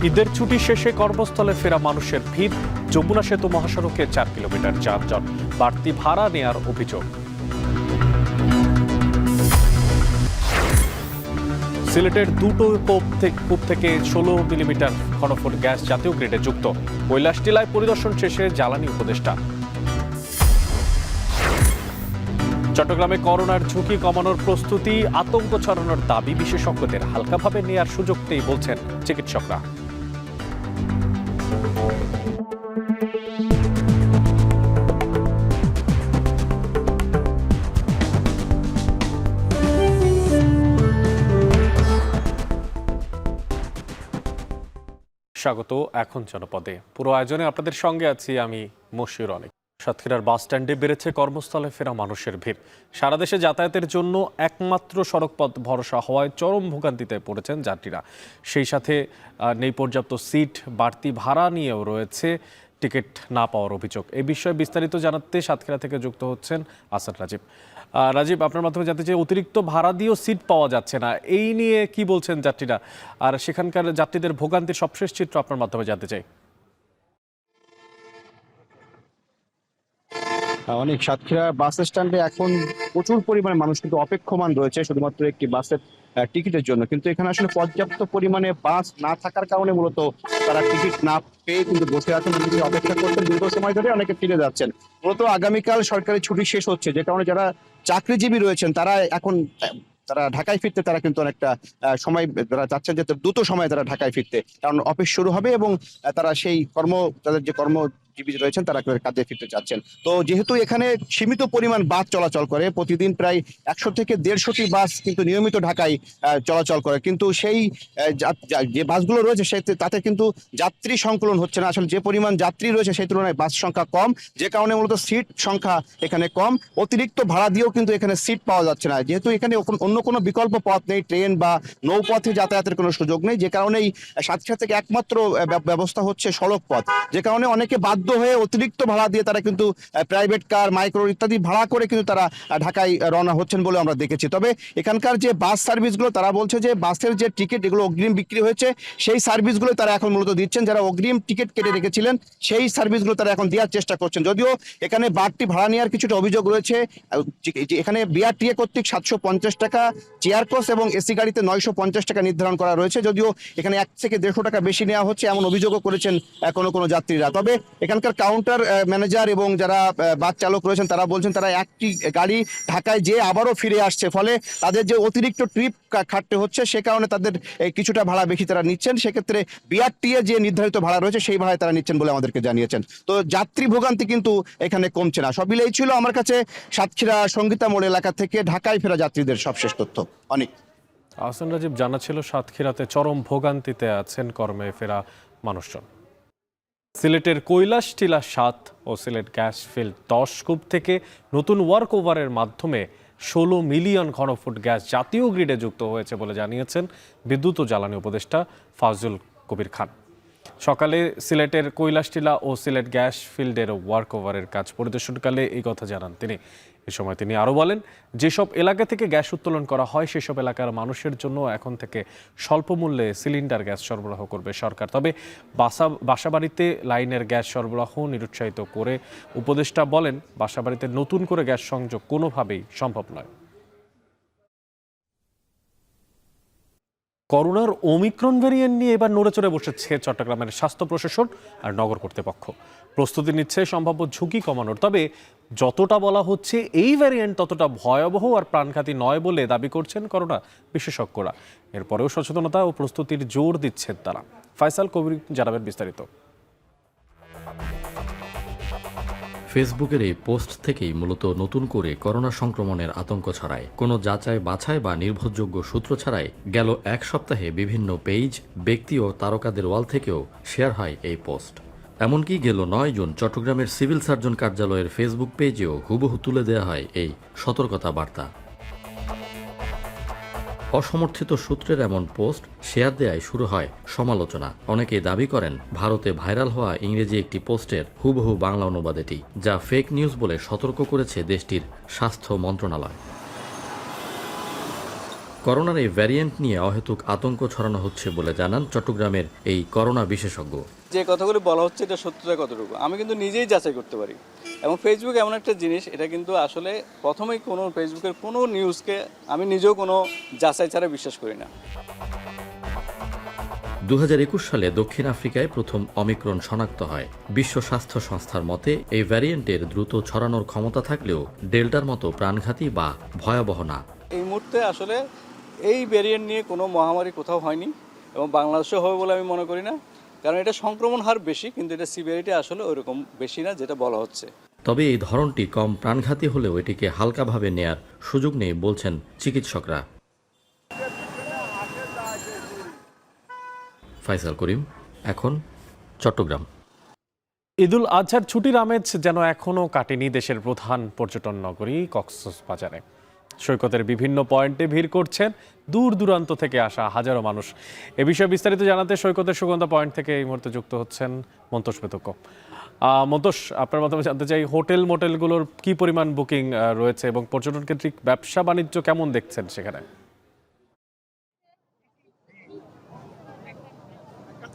ঈদের ছুটি শেষে কর্মস্থলে ফেরা মানুষের ভিড়, যমুনা সেতু মহাসড়কে 4 কিলোমিটার যানজট, বাড়তি ভাড়া নেয়ার অভিযোগ। সিলেটের দুটো কূপ থেকে 16 মিলিমিটার ঘনফুট গ্যাস জাতীয় গ্রিডে যুক্ত। কৈলাস টিলায় পরিদর্শন শেষে জ্বালানি উপদেষ্টা। চট্টগ্রামে করোনার ঝুঁকি কমানোর প্রস্তুতি, আতঙ্ক ছড়ানোর দাবি বিশেষজ্ঞদের, হালকাভাবে নেয়ার সুযোগ নেই বলছেন চিকিৎসকরা। স্বাগত এখন জনপদে। পুরো আয়োজনে আপনাদের সঙ্গে আছি আমি মশিউর অনেক। সাতক্ষীরার বাস স্ট্যান্ডে বেড়েছে কর্মস্থলে ফেরা মানুষের ভিড়। সারা দেশে যাতায়াতের জন্য একমাত্র সড়কপথ ভরসা হওয়ায় চরম ভোগান্তিতে পড়েছেন যাত্রীরা। সেই সাথে নেই পর্যাপ্ত সিট, বাড়তি ভাড়া নিয়েও রয়েছে টিকিট না পাওয়ার অভিযোগ। এই বিষয়ে বিস্তারিত জানাতে সাতক্ষীরা থেকে যুক্ত হচ্ছেন আসাদ রাজীব। রাজীব, আপনার মাধ্যমে জানতে চাই, অতিরিক্ত ভাড়া দিয়েও সিট পাওয়া যাচ্ছে না, এই নিয়ে কি বলছেন যাত্রীরা, আর সেখানকার যাত্রীদের ভোগান্তির সবশেষ চিত্র আপনার মাধ্যমে জানতে চাই। অনেক সাতক্ষীরা বাস স্ট্যান্ডে এখন প্রচুর পরিমাণে মানুষ কিন্তু অপেক্ষমান রয়েছে শুধুমাত্র একটি বাসের টিকিটের জন্য। কিন্তু এখানে আসলে পর্যাপ্ত পরিমাণে বাস না থাকার কারণে মূলত তারা টিকিট না পেয়ে কিন্তু বসে আছেন, অপেক্ষা করছেন দীর্ঘ সময় ধরে, অনেকে ফিরে যাচ্ছেন। মূলত আগামীকাল সরকারি ছুটি শেষ হচ্ছে, যে কারণে যারা চাকরিজীবী রয়েছেন তারা ঢাকায় ফিরতে তারা কিন্তু অনেকটা সময় তারা চাচ্ছেন যে দ্রুত সময়ে তারা ঢাকায় ফিরতে, কারণ অফিস শুরু হবে এবং তারা সেই তাদের যে কর্মজীবী রয়েছেন তারা কাজে ফিরতে চাচ্ছেন। তো যেহেতু এখানে সীমিত পরিমাণ বাস চলাচল করে, প্রতিদিন প্রায় 100 থেকে 150টি বাস কিন্তু নিয়মিত ঢাকায় চলাচল করে, কিন্তু সেই যে বাসগুলো রয়েছে তাতে কিন্তু যাত্রী সংকলন হচ্ছে না। আসলে যে পরিমাণ যাত্রী রয়েছে সেই তুলনায় বাস সংখ্যা কম, যে কারণে মূলত সিট সংখ্যা এখানে কম। অতিরিক্ত ভাড়া দিয়েও কিন্তু এখানে সিট পাওয়া যাচ্ছে না, যেহেতু এখানে অন্য কোনো বিকল্প পথ নেই, ট্রেন বা নৌপথে যাতায়াতের কোনো সুযোগ নেই, যে কারণেই সাতক্ষীরা থেকে একমাত্র ব্যবস্থা হচ্ছে সড়ক পথ, যে কারণে অনেকে বাধ্য হয়ে অতিরিক্ত ভাড়া দিয়ে তারা কিন্তু প্রাইভেট কার, মাইক্রো ইত্যাদি ভাড়া করে কিন্তু তারা ঢাকায় রওনা হচ্ছেন বলে আমরা দেখেছি। তবে এখানকার যে বাস সার্ভিসগুলো, তারা বলছে যে বাসের যে টিকিট এগুলো অগ্রিম বিক্রি হয়েছে, সেই সার্ভিসগুলো তারা এখন মূলত দিচ্ছেন। যারা অগ্রিম টিকিট কেটে রেখেছিলেন সেই সার্ভিসগুলো তারা এখন দেওয়ার চেষ্টা করছেন। যদিও এখানে বাড়তি ভাড়া নেওয়ার কিছুটা অভিযোগ রয়েছে। এখানে বিআরটিএ কর্তৃক 750 টাকা, চেয়ার কোচ এবং এসি গাড়িতে 950 টাকা নির্ধারণ করা রয়েছে। যদিও এখানে 1 থেকে 150 টাকা বেশি নেওয়া হচ্ছে এমন অভিযোগও করেছেন কোনো যাত্রীরা। তবে এখানকার কাউন্টার ম্যানেজার এবং যারা বাস চালক রয়েছেন তারা বলছেন তারা একটি গাড়ি ঢাকায় যে আবারও ফিরে আসছে, ফলে তাদের যে অতিরিক্ত ট্রিপ খাটতে হচ্ছে সে কারণে তাদের কিছুটা ভাড়া বেশি তারা নিচ্ছেন। সেক্ষেত্রে বিআরটিএ যে নির্ধারিত ভাড়া রয়েছে সেই ভাড়ায় তারা নিচ্ছেন বলে আমাদেরকে জানিয়েছেন। তো যাত্রী ভোগান্তি কিন্তু এখানে কমছে না। সব মিলেই ছিল আমার কাছে সাতক্ষীরা সঙ্গীতা মোড় এলাকা থেকে ঢাকায় ফেরা যাত্রীদের সবশেষ তথ্য। অনেক আহসান রাজীব, জানা ছিল সাতক্ষীরাতে চরম ভোগান্তিতে আছেন কর্মে ফেরা মানুষজন। সিলেটের কৈলাস টিলা 7 ও সিলেট গ্যাস ফিল্ড 10 কূপ থেকে নতুন ওয়ার্ক ওভারের মাধ্যমে 16 মিলিয়ন ঘনফুট গ্যাস জাতীয় গ্রিডে যুক্ত হয়েছে বলে জানিয়েছেন বিদ্যুৎ ও জ্বালানি উপদেষ্টা ফাজুল কবির খান। সকালে সিলেটের কৈলাস টিলা ও সিলেট গ্যাস ফিল্ডের ওয়ার্ক ওভারের কাজ পরিদর্শনকালে এই কথা জানান তিনি। এ সময় তিনি আরও বলেন, যেসব এলাকা থেকে গ্যাস উত্তোলন করা হয় সেসব এলাকার মানুষের জন্য এখন থেকে স্বল্প মূল্যে সিলিন্ডার গ্যাস সরবরাহ করবে সরকার। তবে বাসাবাড়িতে লাইনের গ্যাস সরবরাহ নিরুৎসাহিত করে উপদেষ্টা বলেন, বাসাবাড়িতে নতুন করে গ্যাস সংযোগ কোনোভাবেই সম্ভব নয়। করোনার ওমিক্রন ভ্যারিয়েন্ট নিয়ে এবার নড়েচড়ে বসেছে চট্টগ্রামের স্বাস্থ্য প্রশাসন আর নগর কর্তৃপক্ষ। প্রস্তুতি নিচ্ছে সম্ভাব্য ঝুঁকি কমানোর। তবে যতটা বলা হচ্ছে এই ভ্যারিয়েন্ট ততটা ভয়াবহ আর প্রাণঘাতী নয় বলে দাবি করছেন করোনা বিশেষজ্ঞরা। এরপরেও সচেতনতা ও প্রস্তুতির জোর দিচ্ছেন তারা। ফয়সাল কবির জানাবেন বিস্তারিত। ফেসবুকের এই পোস্ট থেকেই মূলত নতুন করে করোনা সংক্রমণের আতঙ্ক ছড়ায়। কোনো যাচাই বাছাই বা নির্ভরযোগ্য সূত্র ছাড়াই গেল এক সপ্তাহে বিভিন্ন পেজ, ব্যক্তি ও তারকাদের ওয়াল থেকেও শেয়ার হয় এই পোস্ট। এমনকি গেল 9 জুন চট্টগ্রামের সিভিল সার্জন কার্যালয়ের ফেসবুক পেজেও হুবহু তুলে দেওয়া হয় এই সতর্কতা বার্তা। অসমর্থিত সূত্রের এমন পোস্ট শেয়ার দেয়ায় শুরু হয় সমালোচনা। অনেকেই দাবি করেন ভারতে ভাইরাল হওয়া ইংরেজি একটি পোস্টের হুবহু বাংলা অনুবাদ এটি, যা ফেক নিউজ বলে সতর্ক করেছে দেশটির স্বাস্থ্য মন্ত্রণালয়। করোনার এই ভ্যারিয়েন্ট নিয়ে অহেতুক আতঙ্ক ছড়ানো হচ্ছে বলে জানান চট্টগ্রামের এই করোনা বিশেষজ্ঞ। যে কথাগুলো বলা হচ্ছে এটা সত্যতা কতটুকু আমি কিন্তু নিজেই যাচাই করতে পারি। এবং ফেসবুক এমন একটা জিনিস, এটা কিন্তু আসলে প্রথমেই কোনো ফেসবুকের কোনো নিউজকে আমি নিজেও কোনো যাচাই ছাড়া বিশ্বাস করি না। 2021 সালে দক্ষিণ আফ্রিকায় প্রথম অমিক্রন শনাক্ত হয়। বিশ্ব স্বাস্থ্য সংস্থার মতে এই ভ্যারিয়েন্টের দ্রুত ছড়ানোর ক্ষমতা থাকলেও ডেল্টার মতো প্রাণঘাতী বা ভয়াবহ না। এই মুহূর্তে আসলে এই ভ্যারিয়েন্ট নিয়ে কোনো মহামারী কোথাও হয়নি এবং বাংলাদেশেও হবে বলে আমি মনে করি না, কারণ এটা সংক্রমণ হার বেশি কিন্তু এটা সিভিয়ারিটি আসলে ওইরকম বেশি না যেটা বলা হচ্ছে। তবে এই ধরনটি কম প্রাণঘাতী হলেও এটিকে হালকাভাবে নেয়ার সুযোগ নেই বলছেন চিকিৎসকরা। ফাইসাল করিম, এখন চট্টগ্রাম। ঈদুল আজহার ছুটির আমেজ যেন এখনও কাটেনি দেশের প্রধান পর্যটন নগরী কক্সবাজারে। সৈকতের বিভিন্ন পয়েন্টে ভিড় করছেন দূর দূরান্ত থেকে আসা হাজারো মানুষ। এ বিষয়ে বিস্তারিত জানাতে সৈকতের সুগন্ধা পয়েন্ট থেকে এই মুহূর্তে যুক্ত হচ্ছেন মন্তোষ বেতক্য। মন্তোষ, আপনার মাধ্যমে জানতে চাই হোটেল মোটেলগুলোর কি পরিমাণ বুকিং রয়েছে এবং পর্যটন কেন্দ্রিক ব্যবসা বাণিজ্য কেমন দেখছেন সেখানে?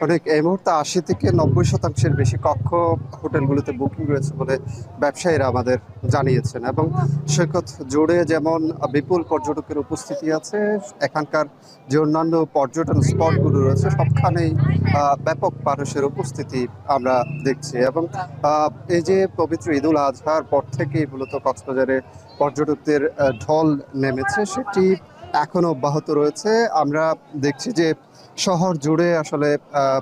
অনেক এই মুহূর্তে 80 থেকে 90% বেশি কক্ষ হোটেলগুলোতে বুকিং রয়েছে বলে ব্যবসায়ীরা আমাদের জানিয়েছেন। এবং সৈকত জুড়ে যেমন বিপুল পর্যটকের উপস্থিতি আছে, এখানকার যে অন্যান্য পর্যটন স্পটগুলো রয়েছে সবখানেই ব্যাপক মানুষের উপস্থিতি আমরা দেখছি। এবং এই যে পবিত্র ঈদুল আজহার পর থেকেই মূলত কক্সবাজারে পর্যটকদের ঢল নেমেছে, সেটি এখনো অব্যাহত রয়েছে। আমরা দেখছি যে শহর জুড়ে আসলে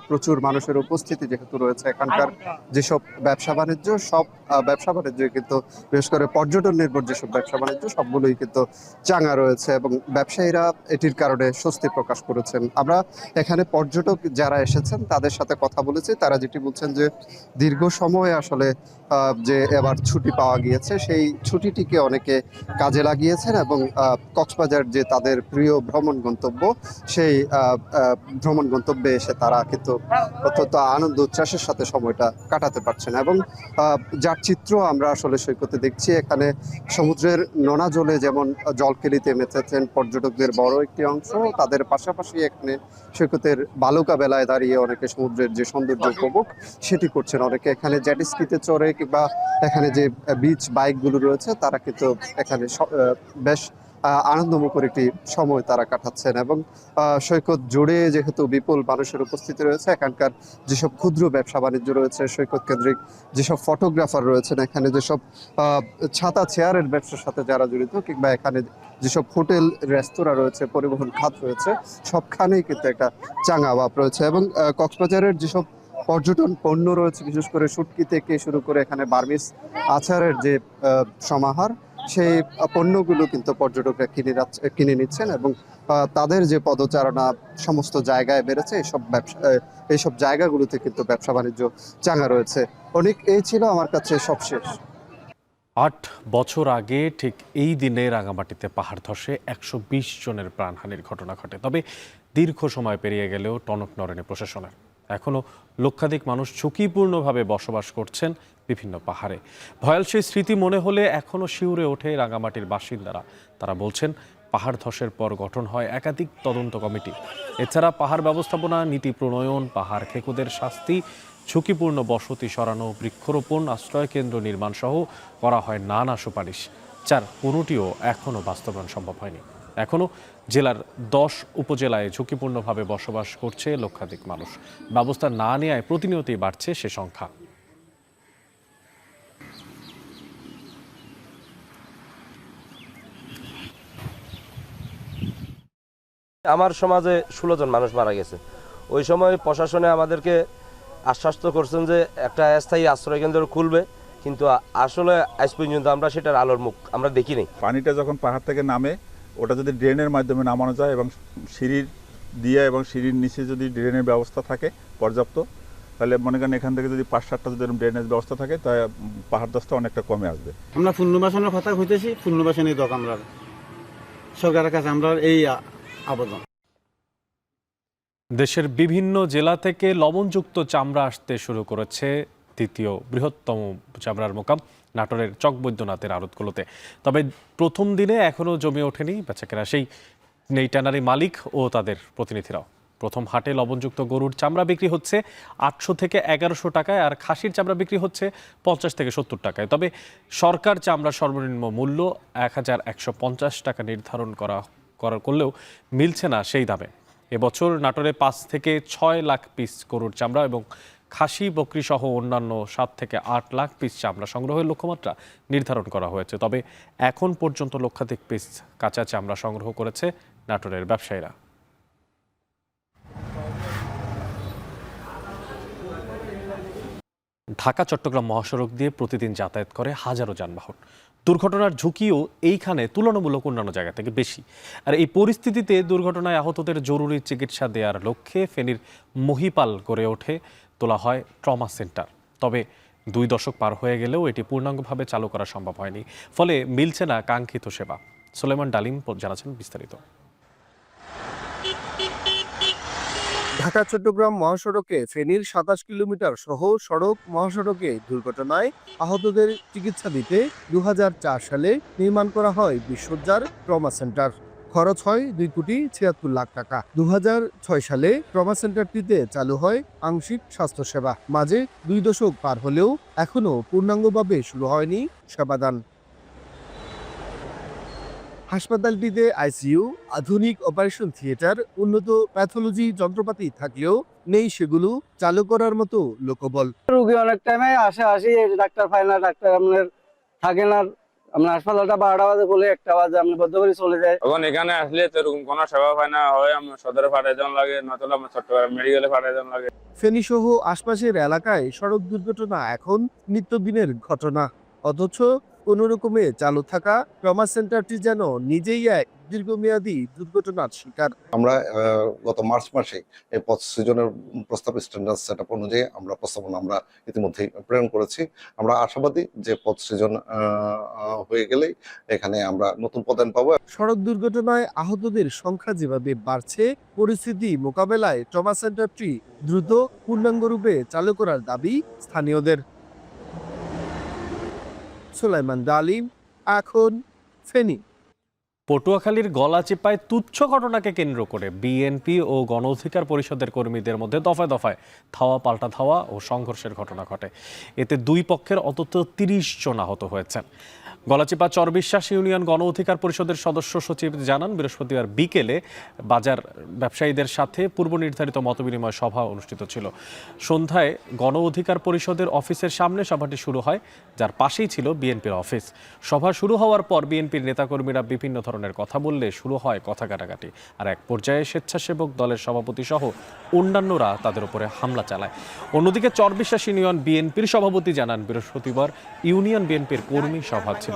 প্রচুর মানুষের উপস্থিতি যেহেতু রয়েছে, এখানকার যেসব ব্যবসা বাণিজ্য সব ব্যবসা বাণিজ্য কিন্তু বিশেষ করে পর্যটন নির্ভর যেসব ব্যবসা বাণিজ্য সবগুলোই কিন্তু চাঙা রয়েছে এবং ব্যবসায়ীরা এটির কারণে স্বস্তি প্রকাশ করেছেন। আমরা এখানে পর্যটক যারা এসেছেন তাদের সাথে কথা বলেছি, তারা যেটি বলছেন যে দীর্ঘ সময় আসলে যে এবার ছুটি পাওয়া গিয়েছে সেই ছুটিটিকে অনেকে কাজে লাগিয়েছেন এবং কক্সবাজার যে তাদের প্রিয় ভ্রমণ গন্তব্য সেই ভ্রমণ গন্তব্যে এসে তারা কিন্তু অত্যন্ত আনন্দ উচ্ছ্বাসের সাথে সময়টা কাটাতে পারছেন। এবং যার চিত্র আমরা আসলে সৈকতে দেখছি, এখানে সমুদ্রের নোনা জলে যেমন জলকেলিতে মেতেছেন পর্যটকদের বড় একটি অংশ, তাদের পাশাপাশি এখানে সৈকতের বালুকা বেলায় দাঁড়িয়ে অনেকে সমুদ্রের যে সৌন্দর্য উপভোগ সেটি করছেন। অনেকে এখানে জেটিস্কিতে চড়ে কিংবা এখানে যে বিচ বাইকগুলো রয়েছে তারা কিন্তু এখানে বেশ আনন্দমুখর একটি সময় তারা কাটাচ্ছেন। এবং সৈকত জুড়ে যেহেতু বিপুল মানুষের উপস্থিতি রয়েছে, এখানকার যেসব ক্ষুদ্র ব্যবসা বাণিজ্য রয়েছে, সৈকত কেন্দ্রিক যেসব ফটোগ্রাফার রয়েছেন, এখানে যেসব ছাতা চেয়ারের ব্যবসার সাথে যারা জড়িত কিংবা এখানে যেসব হোটেল রেস্তোরাঁ রয়েছে, পরিবহন খাত রয়েছে, সবখানেই কিন্তু একটা চাঙা ভাব রয়েছে। এবং কক্সবাজারের যেসব পর্যটন পণ্য রয়েছে, বিশেষ করে শুটকি থেকে শুরু করে এখানে বার্মিজ আচারের যে সমাহার, সেই পণ্যগুলো কিন্তু পর্যটকরা কিনে নিচ্ছেন এবং তাদের যে পদচারণা সমস্ত জায়গায় বেড়েছে, এইসব জায়গাগুলোতে কিন্তু ব্যবসা বাণিজ্য চাঙা রয়েছে। অনেক এই ছিল আমার কাছে সবশেষ। 8 বছর আগে ঠিক এই দিনে রাঙামাটিতে পাহাড় ধসে 120 জনের প্রাণহানির ঘটনা ঘটে। তবে দীর্ঘ সময় পেরিয়ে গেলেও টনক নড়েনি প্রশাসনের। এখনও লক্ষাধিক মানুষ ঝুঁকিপূর্ণভাবে বসবাস করছেন বিভিন্ন পাহাড়ে। ভয়াল সেই স্মৃতি মনে হলে এখনও শিউরে ওঠে রাঙামাটির বাসিন্দারা। তারা বলছেন পাহাড় ধসের পর গঠন হয় একাধিক তদন্ত কমিটি। এছাড়া পাহাড় ব্যবস্থাপনা নীতি প্রণয়ন, পাহাড় খেকোদের শাস্তি, ঝুঁকিপূর্ণ বসতি সরানো, বৃক্ষরোপণ, আশ্রয়কেন্দ্র নির্মাণ সহ করা হয় নানা সুপারিশ, যার কোনোটিও এখনও বাস্তবায়ন সম্ভব হয়নি। এখনও জেলার 10 উপজেলায় ঝুঁকিপূর্ণভাবে বসবাস করছে লক্ষাধিক মানুষ। ব্যবস্থা না নেওয়ায় প্রতিনিয়তই বাড়ছে সে সংখ্যা। আমার সমাজে 16 জন মানুষ মারা গেছে। ওই সময় প্রশাসনে আমাদেরকে আশ্বস্ত করছেন যে একটা স্থায়ী আশ্রয়কেন্দ্র খুলবে, কিন্তু আসলে আজ পর্যন্ত আমরা সেটার আলোর মুখ আমরা দেখিনি। পানিটা যখন পাহাড় থেকে নামে, ওটা যদি ড্রেনের মাধ্যমে নামানো যায় এবং সিঁড়ির দিয়ে এবং সিঁড়ির নিচে যদি ড্রেনের ব্যবস্থা থাকে পর্যাপ্ত, তাহলে মনে করেন এখান থেকে যদি 5-7টা যদি ড্রেনেজ ব্যবস্থা থাকে তাই পাহাড় ধসটা অনেকটা কমে আসবে। আমরা পুনর্বাসনের কথা হইতেছি, পুনর্বাসনের দরকার আমরা সরকারের কাছে আমরা এই আবেদন। দেশের বিভিন্ন জেলা থেকে লবণযুক্ত চামড়া আসতে শুরু করেছে দ্বিতীয় বৃহত্তম চামড়ার মোকাম নাটোরের চকবৈদ্যনাথের আড়তগুলোতে। তবে প্রথম দিনে এখনও জমে ওঠেনি বেচাকেনা। সেই নেই ট্যানারি মালিক ও তাদের প্রতিনিধিরাও। প্রথম হাটে লবণযুক্ত গরুর চামড়া বিক্রি হচ্ছে 800 থেকে 1100 টাকায়, আর খাসির চামড়া বিক্রি হচ্ছে 50 থেকে 70 টাকায়। তবে সরকার চামড়ার সর্বনিম্ন মূল্য 1150 টাকা নির্ধারণ করলেও মিলছে না সেই দামে। এবছর নাটোরে 5 থেকে 6 লাখ পিস গরুর চামড়া এবং খাসি বকরি সহ অন্যান্য 7 থেকে 8 লাখ পিস চামড়া সংগ্রহের লক্ষ্যমাত্রা নির্ধারণ করা হয়েছে। তবে এখন পর্যন্ত লক্ষাধিক পিস কাঁচা চামড়া সংগ্রহ করেছে নাটোরের ব্যবসায়ীরা। ঢাকা চট্টগ্রাম মহাসড়ক দিয়ে প্রতিদিন যাতায়াত করে হাজারো যানবাহন। দুর্ঘটনার ঝুঁকিও এইখানে তুলনামূলক অন্যান্য জায়গা থেকে বেশি। আর এই পরিস্থিতিতে দুর্ঘটনায় আহতদের জরুরি চিকিৎসা দেওয়ার লক্ষ্যে ফেনীর মহিপাল গড়ে তোলা হয় ট্রমা সেন্টার। তবে 2 দশক পার হয়ে গেলেও এটি পূর্ণাঙ্গভাবে চালু করা সম্ভব হয়নি, ফলে মিলছে না কাঙ্ক্ষিত সেবা। সুলেমান ডালিম জানাচ্ছেন বিস্তারিত। ঢাকা চট্টগ্রাম মহাসড়কে ফেনীর 27 কিলোমিটার সহ সড়ক মহাসড়কে দুর্ঘটনায় আহতদের চিকিৎসা দিতে 2004 সালে নির্মাণ করা হয় 20 শয্যার ট্রমা সেন্টার। খরচ হয় 2,76 লাখ টাকা। 2006 সালে ট্রমা সেন্টারটিতে চালু হয় আংশিক স্বাস্থ্যসেবা। মাঝে 2 দশক পার হলেও এখনো পূর্ণাঙ্গভাবে শুরু হয়নি সেবাদান। হাসপাতালটিতে আইসিইউ, আধুনিক অপারেশন থিয়েটার, উন্নত প্যাথোলজি যন্ত্রপাতি থাকলেও নেই সেগুলো চালু করার মতো লোকবল। রোগী অনেক টাইমে আসি ডাক্তার পায় না, ডাক্তার আপনার থাকে না। আপনার হাসপাতালটা 12টা বাজে খুলে 1টা বাজে আপনি বদ্ধ করে চলে যায়। তখন এখানে আসলে তো এরকম কোনো সেবা পায় না, হয় আমার সদরে পাঠায় যাওয়া লাগে, নয়তো আমার চট্টগ্রাম মেডিকেলে পাঠায় যাওয়া লাগে। ফেনী সহ আশপাশের এলাকায় সড়ক দুর্ঘটনা এখন নিত্যদিনের ঘটনা, অথচ কোনো রকমে চালু থাকা ট্রমা সেন্টারটি যেন নিজেই এক দীর্ঘমেয়াদী দুর্ঘটনার শিকার। আমরা গত মার্চ মাসে এই পথ সৃজনের প্রস্তাব স্ট্যান্ডার্ড সেটআপ অনুযায়ী প্রস্তাবনা আমরা ইতিমধ্যেই প্রেরণ করেছি। আমরা আশাবাদী যে পথ সৃজন হয়ে গেলেই এখানে আমরা নতুন পদায়ন পাবো। সড়ক দুর্ঘটনায় আহতদের সংখ্যা যেভাবে বাড়ছে, পরিস্থিতি মোকাবেলায় ট্রমা সেন্টারটি দ্রুত পূর্ণাঙ্গ রূপে চালু করার দাবি স্থানীয়দের। সুলাইমান ডালিম, এখন ফেনী। পটুয়াখালীর গলাচিপায় তুচ্ছ ঘটনাকে কেন্দ্র করে বিএনপি ও গণ অধিকার পরিষদের কর্মীদের মধ্যে দফায় দফায় ধাওয়া পাল্টা ধাওয়া ও সংঘর্ষের ঘটনা ঘটে। এতে 2 পক্ষের অন্তত 30 জন আহত হয়েছেন। গলাচিপা চরবিশ্বাস ইউনিয়ন গণ অধিকার পরিষদের সদস্য সচিব জানান, বৃহস্পতিবার বিকেলে বাজার ব্যবসায়ীদের সাথে পূর্ব নির্ধারিত মতবিনিময় সভা অনুষ্ঠিত ছিল। সন্ধ্যায় গণ অধিকার পরিষদের অফিসের সামনে সভাটি শুরু হয়, যার পাশেই ছিল বিএনপির অফিস। সভা শুরু হওয়ার পর বিএনপির নেতাকর্মীরা বিভিন্ন ধরনের কথা বললে শুরু হয় কথা কাটাকাটি, আর এক পর্যায়ে স্বেচ্ছাসেবক দলের সভাপতি সহ অন্যান্যরা তাদের উপরে হামলা চালায়। অন্যদিকে চরবিশ্বাস ইউনিয়ন বিএনপির সভাপতি জানান, বৃহস্পতিবার ইউনিয়ন বিএনপির কর্মী সভা ছিল।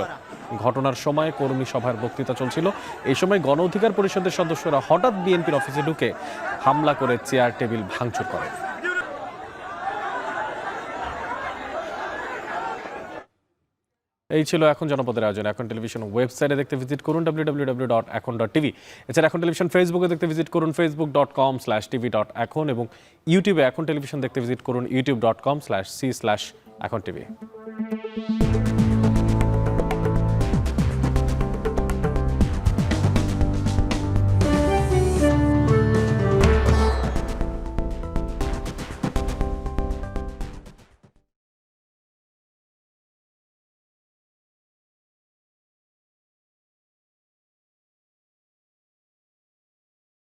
ঘটনার সময় কর্মী সভার বক্তৃতা চলছিল। এই সময় গণ অধিকার পরিষদের সদস্যরা হঠাৎ বিএনপির অফিসে ঢুকে হামলা করে চেয়ার টেবিল ভাঙচুর করে। এই ছিল এখন জনপদের আয়োজন। এখন টেলিভিশন ওয়েবসাইটে দেখতে ভিজিট করুন www.ekon.tv। এছাড়া এখন টেলিভিশন ফেসবুকে দেখতে ভিজিট করুন facebook.com/tv.ekon এবং ইউটিউবে এখন টেলিভিশন দেখতে ভিজিট করুন youtube.com/c/ekontv।